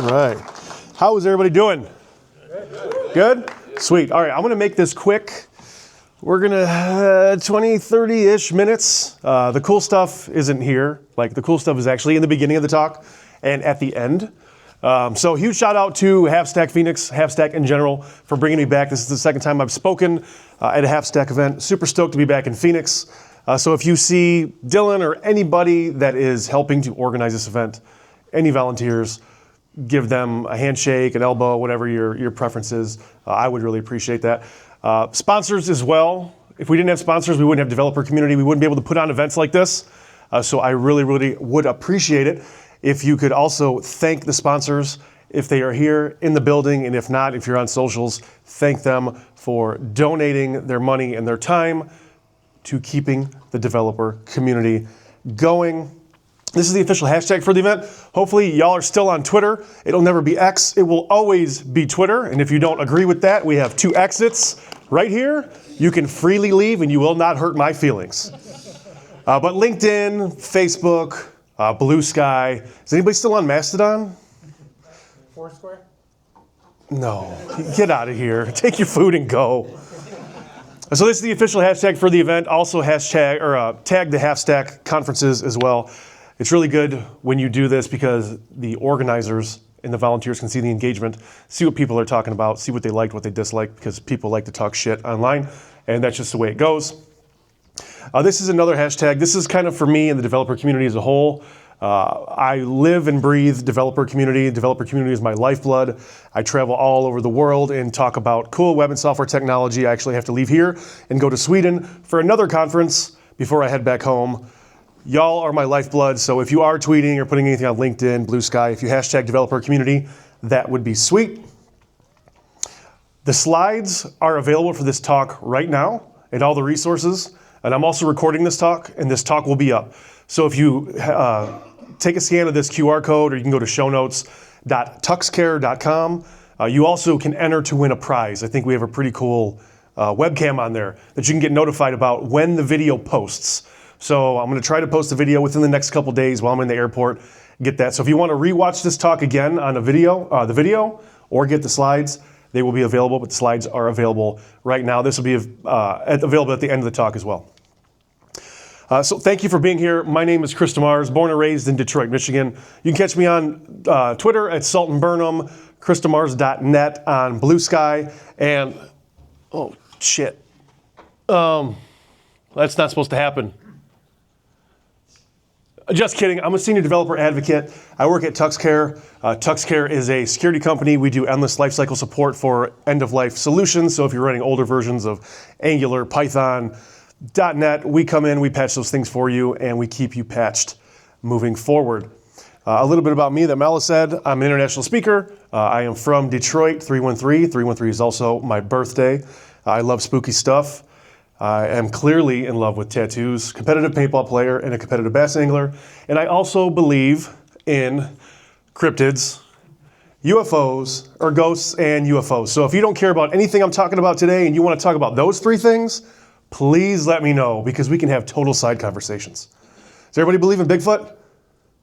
All right. How is everybody doing? Good? Sweet. All right, I'm going to make this quick. We're going to 20, 30-ish minutes. The cool stuff isn't here. Like, the cool stuff is actually in the beginning of the talk and at the end. So huge shout out to HalfStack Phoenix, HalfStack in general, for bringing me back. This is the second time I've spoken at a HalfStack event. Super stoked to be back in Phoenix. So if you see Dylan or anybody that is helping to organize this event, any volunteers, give them a handshake, an elbow, whatever your preference is. I would really appreciate that. Sponsors as well. If we didn't have sponsors, we wouldn't have developer community. We wouldn't be able to put on events like this. So I really, really would appreciate it if you could also thank the sponsors if they are here in the building, and if not, if you're on socials, thank them for donating their money and their time to keeping the developer community going. This is the official hashtag for the event. Hopefully y'all are still on Twitter. It'll never be X. It will always be Twitter. And if you don't agree with that, we have 2 exits right here. You can freely leave and you will not hurt my feelings. But LinkedIn, Facebook, Blue Sky. Is anybody still on Mastodon? Foursquare? No, get out of here. Take your food and go. So this is the official hashtag for the event. Also hashtag or tag the HalfStack conferences as well. It's really good when you do this because the organizers and the volunteers can see the engagement, see what people are talking about, see what they liked, what they disliked, because people like to talk shit online, and that's just the way it goes. This is another hashtag. This is kind of for me and the developer community as a whole. I live and breathe developer community. Developer community is my lifeblood. I travel all over the world and talk about cool web and software technology. I actually have to leave here and go to Sweden for another conference before I head back home. Y'all are my lifeblood, so if you are tweeting or putting anything on LinkedIn, Blue Sky, if you hashtag developer community, that would be sweet. The slides are available for this talk right now and all the resources, and I'm also recording this talk, and this talk will be up. So if you take a scan of this QR code, or you can go to shownotes.tuxcare.com, you also can enter to win a prize. I think we have a pretty cool webcam on there that you can get notified about when the video posts. So I'm going to try to post a video within the next couple days while I'm in the airport. Get that. So if you want to rewatch this talk again on the video, or get the slides, they will be available. But the slides are available right now. This will be available at the end of the talk as well. So thank you for being here. My name is Chris DeMars, born and raised in Detroit, Michigan. You can catch me on Twitter at Sultan Burnham, chrisdemars.net on Blue Sky, and oh shit, that's not supposed to happen. Just kidding. I'm a senior developer advocate. I work at TuxCare. TuxCare is a security company. We do endless lifecycle support for end-of-life solutions. So if you're running older versions of Angular, Python, .NET, we come in, we patch those things for you, and we keep you patched moving forward. A little bit about me that Mala said. I'm an international speaker. I am from Detroit, 313. 313 is also my birthday. I love spooky stuff. I am clearly in love with tattoos, competitive paintball player, and a competitive bass angler. And I also believe in cryptids, UFOs, or ghosts and UFOs. So if you don't care about anything I'm talking about today and you want to talk about those 3 things, please let me know, because we can have total side conversations. Does everybody believe in Bigfoot?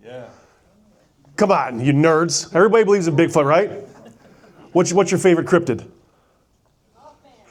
Yeah. Come on, you nerds. Everybody believes in Bigfoot, right? What's your favorite cryptid?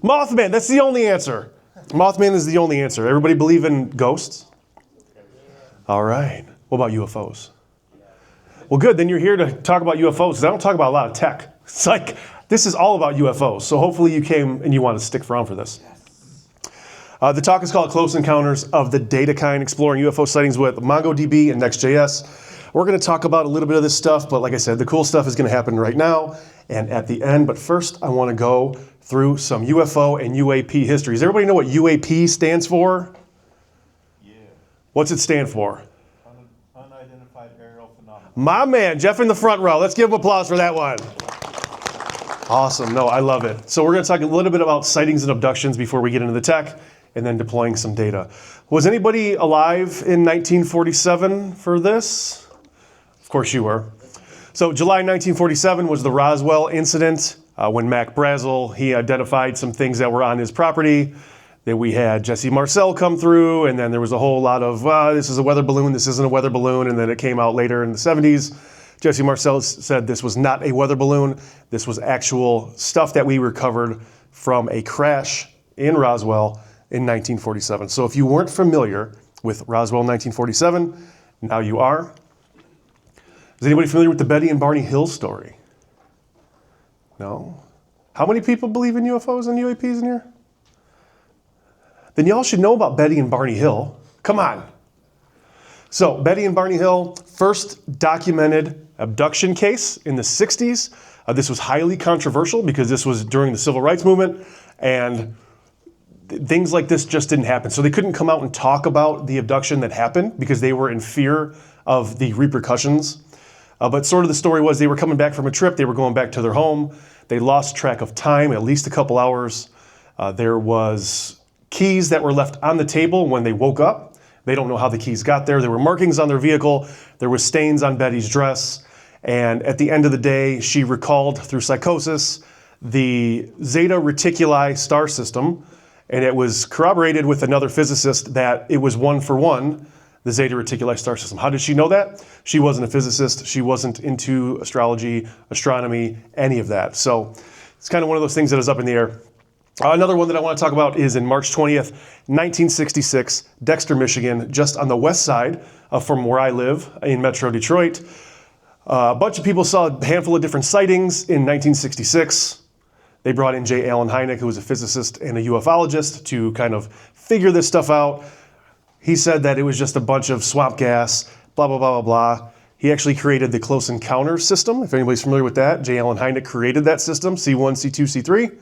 Mothman, that's the only answer. Mothman is the only answer. Everybody believe in ghosts? All right. What about UFOs? Well, good. Then you're here to talk about UFOs, because I don't talk about a lot of tech. It's like, this is all about UFOs. So hopefully you came and you want to stick around for this. The talk is called Close Encounters of the Data Kind, exploring UFO sightings with MongoDB and NextJS. We're going to talk about a little bit of this stuff, but like I said, the cool stuff is going to happen right now and at the end. But first, I want to go through some UFO and UAP history. Does everybody know what UAP stands for? Yeah. What's it stand for? Unidentified aerial phenomena. My man, Jeff in the front row. Let's give him applause for that one. Awesome. No, I love it. So we're going to talk a little bit about sightings and abductions before we get into the tech, and then deploying some data. Was anybody alive in 1947 for this? Of course you were. So July 1947 was the Roswell incident when Mac Brazel, he identified some things that were on his property. Then we had Jesse Marcel come through, and then there was a whole lot of, this is a weather balloon, this isn't a weather balloon, and then it came out later in the 70s Jesse Marcel said this was not a weather balloon. This was actual stuff that we recovered from a crash in Roswell in 1947. So if you weren't familiar with Roswell in 1947, now you are. Is anybody familiar with the Betty and Barney Hill story? No? How many people believe in UFOs and UAPs in here? Then y'all should know about Betty and Barney Hill. Come on. So Betty and Barney Hill, first documented abduction case in the 60s. This was highly controversial because this was during the Civil Rights Movement, and things like this just didn't happen. So they couldn't come out and talk about the abduction that happened because they were in fear of the repercussions. But sort of the story was they were coming back from a trip. They were going back to their home. They lost track of time, at least a couple hours. There was keys that were left on the table when they woke up. They don't know how the keys got there. There were markings on their vehicle. There were stains on Betty's dress. And at the end of the day, she recalled through psychosis the Zeta Reticuli star system. And it was corroborated with another physicist that it was one for one, the Zeta Reticuli star system. How did she know that? She wasn't a physicist. She wasn't into astrology, astronomy, any of that. So it's kind of one of those things that is up in the air. Another one that I want to talk about is in March 20th, 1966, Dexter, Michigan, just on the west side from where I live in Metro Detroit. A bunch of people saw a handful of different sightings in 1966. They brought in J. Allen Hynek, who was a physicist and a ufologist, to kind of figure this stuff out. He said that it was just a bunch of swamp gas, blah, blah, blah, blah, blah. He actually created the close encounter system. If anybody's familiar with that, J. Allen Hynek created that system, C1, C2, C3.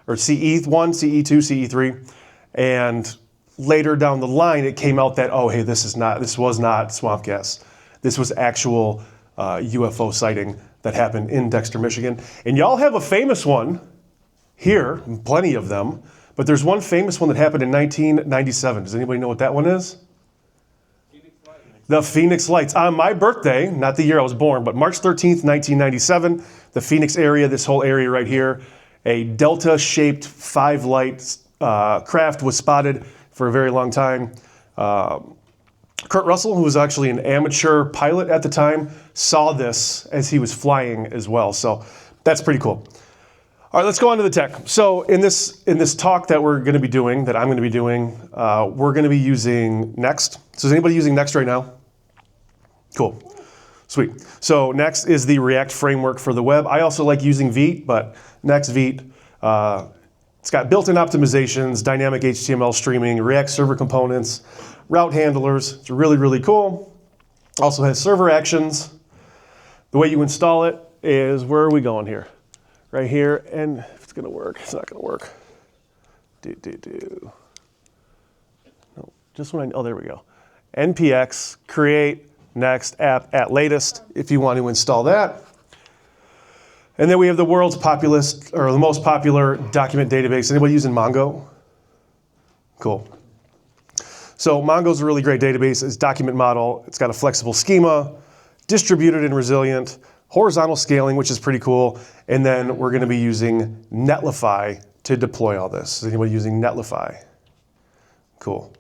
Or CE1, CE2, CE3, and later down the line, it came out that, oh, hey, this was not swamp gas. This was actual UFO sighting that happened in Dexter, Michigan. And y'all have a famous one here, plenty of them, but there's one famous one that happened in 1997. Does anybody know what that one is? The Phoenix Lights. On my birthday, not the year I was born, but March 13th, 1997, the Phoenix area, this whole area right here, a delta-shaped 5-light craft was spotted for a very long time. Kurt Russell, who was actually an amateur pilot at the time, saw this as he was flying as well. So that's pretty cool. All right, let's go on to the tech. So in this talk that we're going to be doing, that I'm going to be doing, we're going to be using Next. So is anybody using Next right now? Cool. Sweet. So Next is the React framework for the web. I also like using Vite, but Next Vite, it's got built-in optimizations, dynamic HTML streaming, React server components, route handlers. It's really, really cool. Also has server actions. The way you install it is, where are we going here? Right here, and if it's gonna work, it's not gonna work. No, just when oh, there we go. npx create next app at latest if you want to install that. And then we have the world's the most popular document database. Anybody using Mongo? Cool. So Mongo's a really great database. It's document model. It's got a flexible schema, distributed and resilient, horizontal scaling, which is pretty cool. And then we're going to be using Netlify to deploy all this. Is anybody using Netlify? Cool.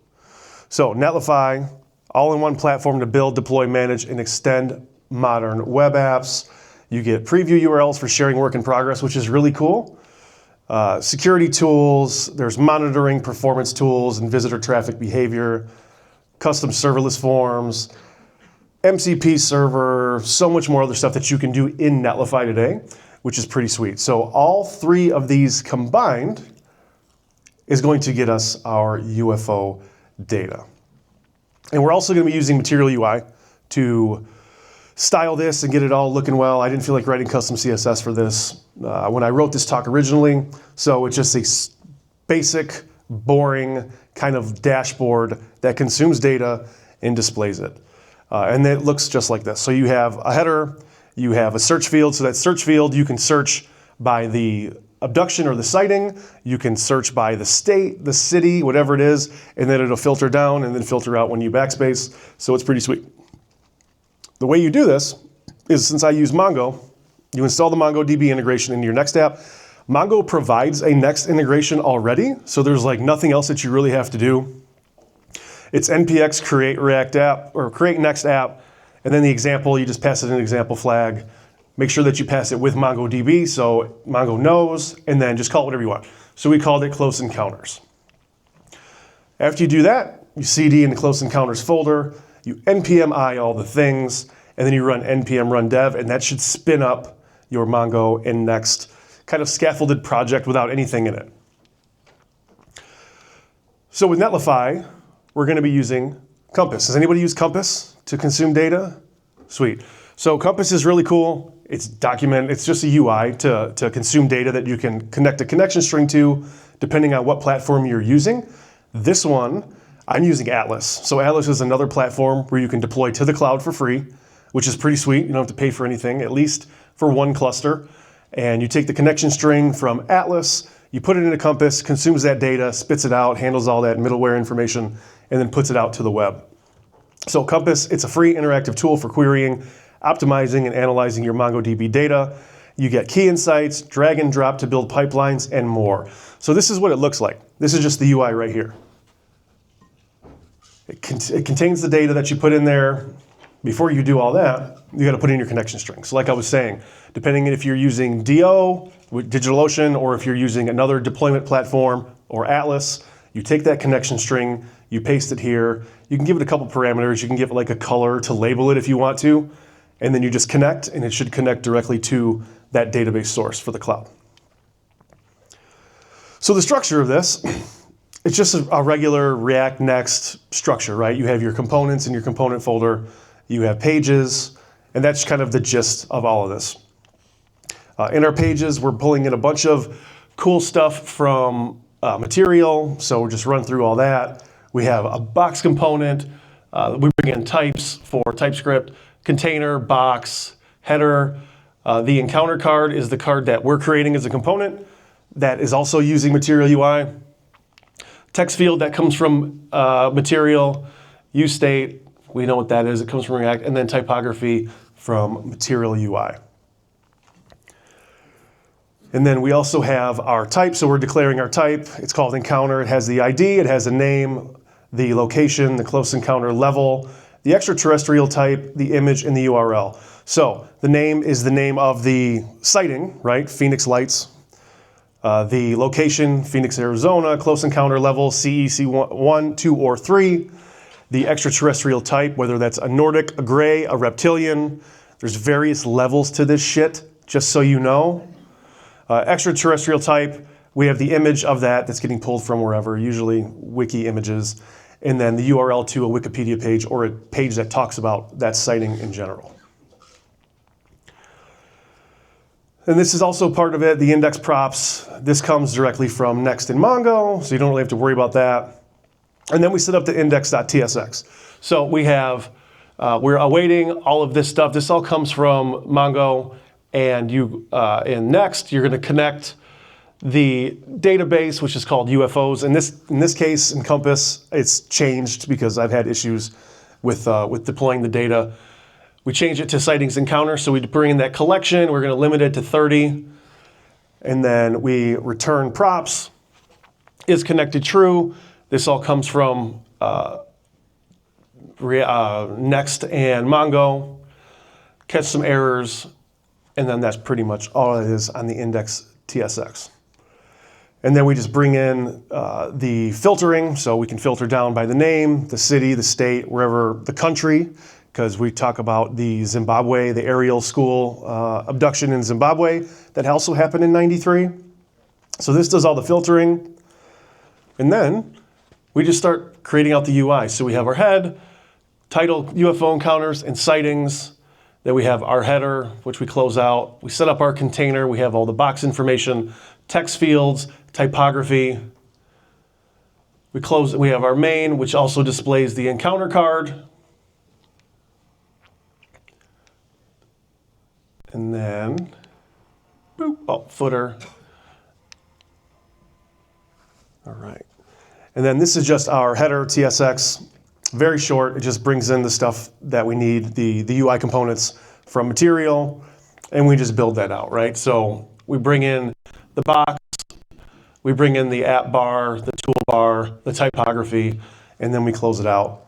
So Netlify, all-in-one platform to build, deploy, manage, and extend modern web apps. You get preview URLs for sharing work in progress, which is really cool. Security tools, there's monitoring performance tools and visitor traffic behavior, custom serverless forms, MCP server, so much more other stuff that you can do in Netlify today, which is pretty sweet. So all three of these combined is going to get us our UFO data. And we're also going to be using Material UI to style this and get it all looking well. I didn't feel like writing custom CSS for this when I wrote this talk originally. So it's just a basic, boring kind of dashboard that consumes data and displays it. And it looks just like this. So you have a header, you have a search field. So that search field, you can search by the abduction or the sighting. You can search by the state, the city, whatever it is, and then it'll filter down and then filter out when you backspace. So it's pretty sweet. The way you do this is, since I use Mongo, you install the MongoDB integration into your Next app. Mongo provides a Next integration already, so there's like nothing else that you really have to do. It's npx create React app or create Next app, And then the example, you just pass it an example flag. Make sure that you pass it with MongoDB so Mongo knows, and then just call it whatever you want. So we called it close encounters. After you do that, you cd in the close encounters folder, you npm I all the things, and then you run npm run dev, and that should spin up your Mongo and Next kind of scaffolded project without anything in it. So with Netlify, we're going to be using Compass. Does anybody use Compass to consume data? Sweet. So Compass is really cool. It's just a UI to consume data that you can connect a connection string to depending on what platform you're using. This one, I'm using Atlas. So Atlas is another platform where you can deploy to the cloud for free, which is pretty sweet. You don't have to pay for anything, at least for one cluster. And you take the connection string from Atlas, you put it into Compass, consumes that data, spits it out, handles all that middleware information, and then puts it out to the web. So Compass, it's a free interactive tool for querying, optimizing, and analyzing your MongoDB data. You get key insights, drag and drop to build pipelines, and more. So this is what it looks like. This is just the UI right here. It contains the data that you put in there. Before you do all that, you got to put in your connection string. So like I was saying, depending if you're using DO with DigitalOcean or if you're using another deployment platform or Atlas, you take that connection string, you paste it here. You can give it a couple parameters. You can give it like a color to label it if you want to, and then you just connect, and it should connect directly to that database source for the cloud. So the structure of this, it's just a regular React Next structure, right? You have your components in your component folder, you have pages, and that's kind of the gist of all of this. In our pages, we're pulling in a bunch of cool stuff from material, so we'll just run through all that. We have a box component. We bring in types for TypeScript, container, box, header. The encounter card is the card that we're creating as a component that is also using Material UI. Text field that comes from Material, useState, we know what that is, it comes from React, and then typography from Material UI. And then we also have our type, so we're declaring our type. It's called encounter, it has the ID, it has a name, the location, the close encounter level, the extraterrestrial type, the image, and the URL. So the name is the name of the sighting, right? Phoenix Lights. The location, Phoenix, Arizona, close encounter level, CEC 1, 2, or 3. The extraterrestrial type, whether that's a Nordic, a gray, a reptilian. There's various levels to this shit, just so you know. Extraterrestrial type, we have the image of that's getting pulled from wherever, usually wiki images. And then the URL to a Wikipedia page or a page that talks about that sighting in general. And this is also part of it, the index props. This comes directly from Next and Mongo, so you don't really have to worry about that. And then we set up the index.tsx. So we have, we're awaiting all of this stuff. This all comes from Mongo, and in Next, you're gonna connect the database, which is called UFOs. In this case, in Compass, it's changed because I've had issues with deploying the data. We change it to sightings encounter, so we bring in that collection. We're going to limit it to 30. And then we return props. Is connected true. This all comes from Next and Mongo. Catch some errors. And then that's pretty much all it is on the index.tsx. And then we just bring in the filtering, so we can filter down by the name, the city, the state, wherever, the country, because we talk about the Zimbabwe, the Ariel school abduction in Zimbabwe that also happened in '93. So this does all the filtering. And then we just start creating out the UI. So we have our head, title, UFO encounters, and sightings. Then we have our header, which we close out. We set up our container. We have all the box information, text fields, typography. We have our main, which also displays the encounter card. And then, boop, footer. All right. And then this is just our header, TSX. Very short, it just brings in the stuff that we need, the UI components from Material, and we just build that out, right? So we bring in the box, we bring in the app bar, the toolbar, the typography, and then we close it out,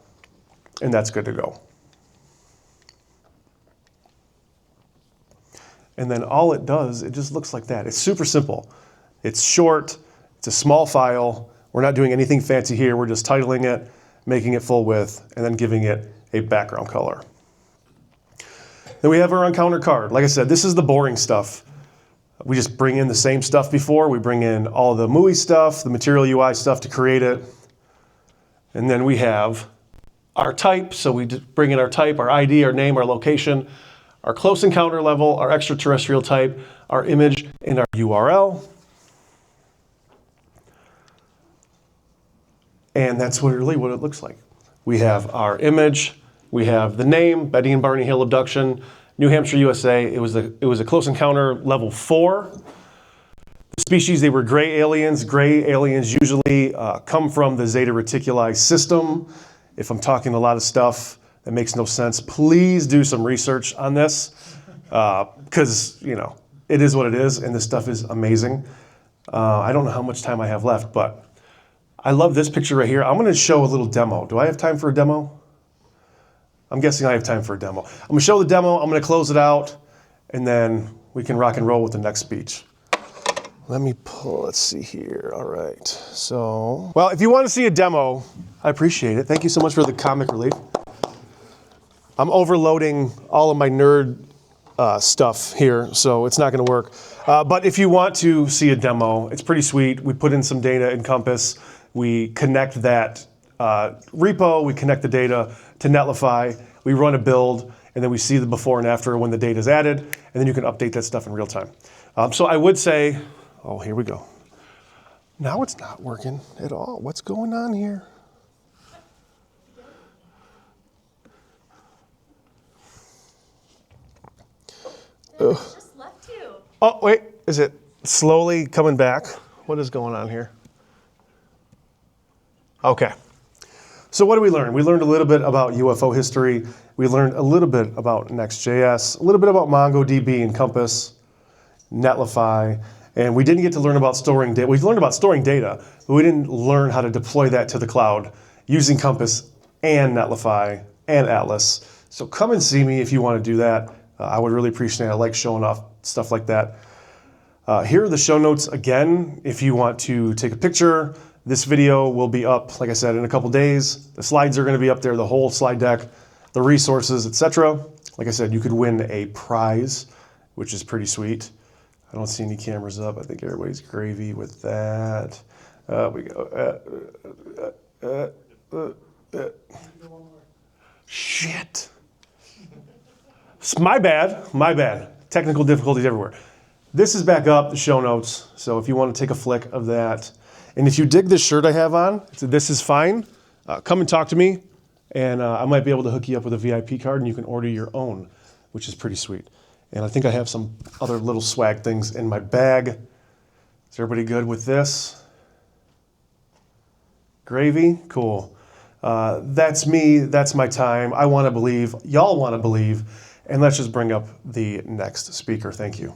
and that's good to go. And then all it does, it just looks like that. It's super simple. It's short, it's a small file. We're not doing anything fancy here. We're just titling it, making it full width, and then giving it a background color. Then we have our encounter card. Like I said, this is the boring stuff. We just bring in the same stuff before. We bring in all the MUI stuff, the material UI stuff to create it. And then we have our type. So we bring in our type, our ID, our name, our location, our close encounter level, our extraterrestrial type, our image, and our URL. And that's really what it looks like. We have our image, we have the name, Betty and Barney Hill abduction, New Hampshire, USA. It was a close encounter level 4. The species, they were gray aliens. Gray aliens usually come from the Zeta Reticuli system. If I'm talking a lot of stuff that makes no sense, please do some research on this, because it is what it is, and this stuff is amazing. I don't know how much time I have left, but I love this picture right here. I'm going to show a little demo. Do I have time for a demo? I'm guessing I have time for a demo. I'm going to show the demo, I'm going to close it out, and then we can rock and roll with the next speech. Let's see here. All right. So, well, if you want to see a demo, I appreciate it. Thank you so much for the comic relief. I'm overloading all of my nerd stuff here, so it's not going to work. But if you want to see a demo, it's pretty sweet. We put in some data in Compass. We connect that repo, we connect the data to Netlify, we run a build, and then we see the before and after when the data is added, and then you can update that stuff in real time. So I would say, oh, here we go. Now it's not working at all. What's going on here? Just left you. Oh, wait, is it slowly coming back? What is going on here? Okay. So what did we learn? We learned a little bit about UFO history. We learned a little bit about NextJS, a little bit about MongoDB and Compass, Netlify, and we didn't get to learn about storing data. We learned about storing data, but we didn't learn how to deploy that to the cloud using Compass and Netlify and Atlas. So come and see me if you want to do that. I would really appreciate it. I like showing off stuff like that. Here are the show notes again. If you want to take a picture, this video will be up, like I said, in a couple days. The slides are going to be up there, the whole slide deck, the resources, etc. Like I said, you could win a prize, which is pretty sweet. I don't see any cameras up. I think everybody's gravy with that. We go. Shit. My bad. Technical difficulties everywhere. This is back up, the show notes. So if you want to take a flick of that. And if you dig this shirt I have on, this is fine. Come and talk to me, and I might be able to hook you up with a VIP card, and you can order your own, which is pretty sweet. And I think I have some other little swag things in my bag. Is everybody good with this? Gravy? Cool. That's me. That's my time. I want to believe. Y'all want to believe. And let's just bring up the next speaker. Thank you.